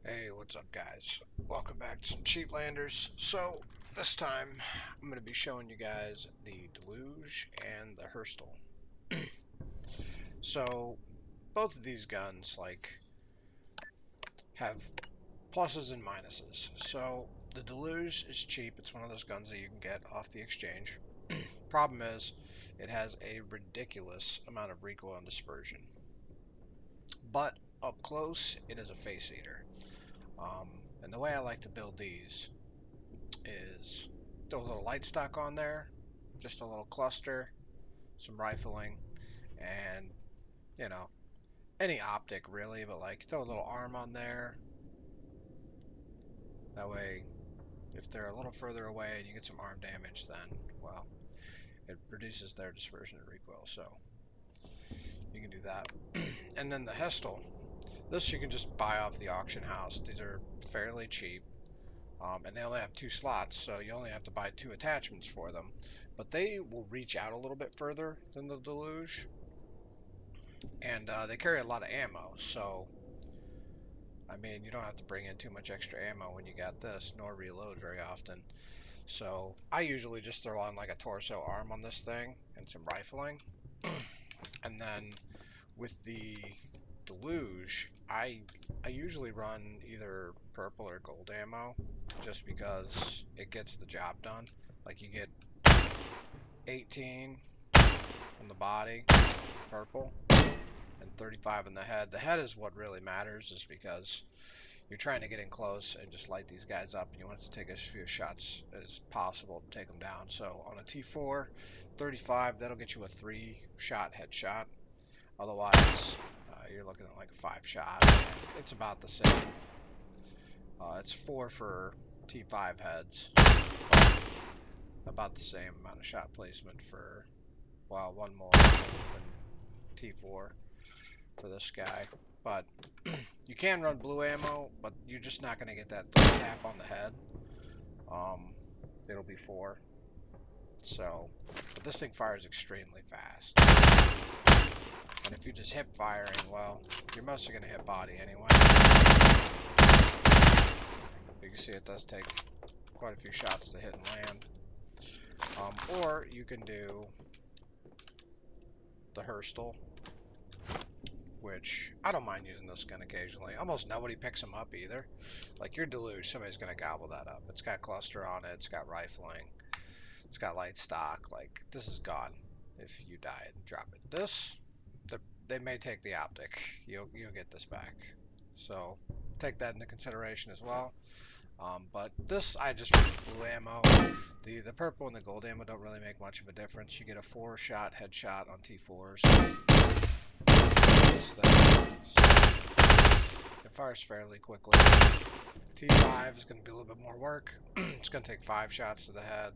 Hey, what's up, guys? Welcome back to some Cheaplanders. So, this time, I'm going to be showing you guys the Deluge and the Herstal. So, both of these guns, have pluses and minuses. So, the Deluge is cheap. It's one of those guns that you can get off the exchange. Problem is, it has a ridiculous amount of recoil and dispersion. But, up close, it is a face eater. And the way I like to build these is throw a little light stock on there, just a little cluster, some rifling, and you know, any optic really, but like throw a little arm on there. That way, if they're a little further away and you get some arm damage, then, well, it reduces their dispersion and recoil, so you can do that. And then the Herstal, this you can just buy off the auction house. These are fairly cheap. And they only have 2 slots, so you only have to buy 2 attachments for them. But they will reach out a little bit further than the Deluge, and they carry a lot of ammo. So, I mean, you don't have to bring in too much extra ammo when you got this, nor reload very often. So, I usually just throw on like a torso arm on this thing and some rifling. And then with the Deluge, I usually run either purple or gold ammo, just because it gets the job done. Like you get 18 on the body, purple, and 35 in the head. The head is what really matters, is because you're trying to get in close and just light these guys up, and you want to take as few shots as possible to take them down. So on a T4, 35, that'll get you a 3-shot headshot. Otherwise, you're looking at like a 5-shot. It's about the same. It's 4 for T5 heads. About the same amount of shot placement for, well, one more than T4 for this guy. But you can run blue ammo, but you're just not going to get that tap on the head. It'll be 4. So, but this thing fires extremely fast. And if you're just hip firing, well, you're mostly going to hit body anyway. You can see it does take quite a few shots to hit and land. Or you can do the Herstal, which I don't mind using this gun occasionally. Almost nobody picks them up either. Like your Deluge, somebody's going to gobble that up. It's got cluster on it, it's got rifling, it's got light stock. Like, this is gone if you die and drop it. This, they may take the optic. You'll get this back. So take that into consideration as well. But this, I just use blue ammo. The purple and the gold ammo don't really make much of a difference. You get a 4-shot headshot on T4s. This thing, it fires fairly quickly. T5 is going to be a little bit more work. It's going to take 5 shots to the head.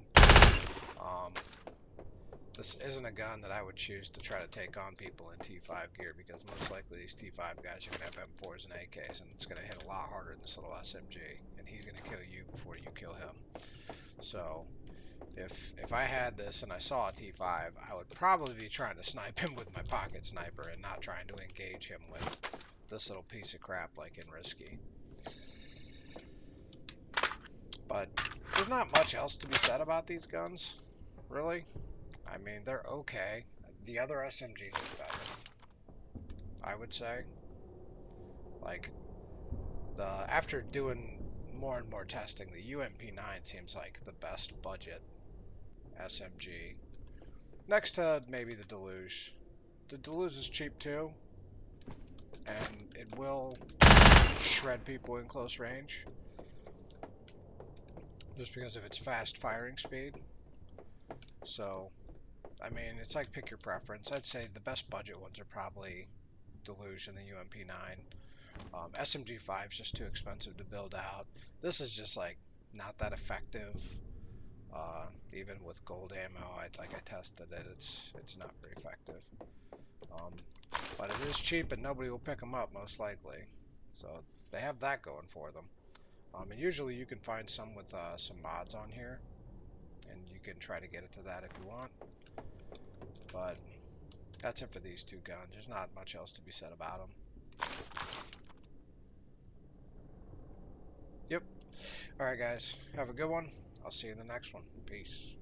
This isn't a gun that I would choose to try to take on people in T5 gear, because most likely these T5 guys are going to have M4s and AKs, and it's going to hit a lot harder than this little SMG, and he's going to kill you before you kill him. So if I had this and I saw a T5, I would probably be trying to snipe him with my pocket sniper and not trying to engage him with this little piece of crap like in Risky. But there's not much else to be said about these guns, really. I mean, they're okay. The other SMGs are better, I would say. Like, after doing more and more testing, the UMP9 seems like the best budget SMG. Next to maybe the Deluge. The Deluge is cheap too, and it will shred people in close range, just because of its fast firing speed. So, I mean, it's like pick your preference. I'd say the best budget ones are probably Deluge and the UMP9. SMG5 is just too expensive to build out. This is just like not that effective. Even with gold ammo, I tested it. It's not very effective. But it is cheap and nobody will pick them up most likely. So they have that going for them. And usually you can find some with some mods on here, and you can try to get it to that if you want. But that's it for these two guns. There's not much else to be said about them. Yep. All right, guys. Have a good one. I'll see you in the next one. Peace.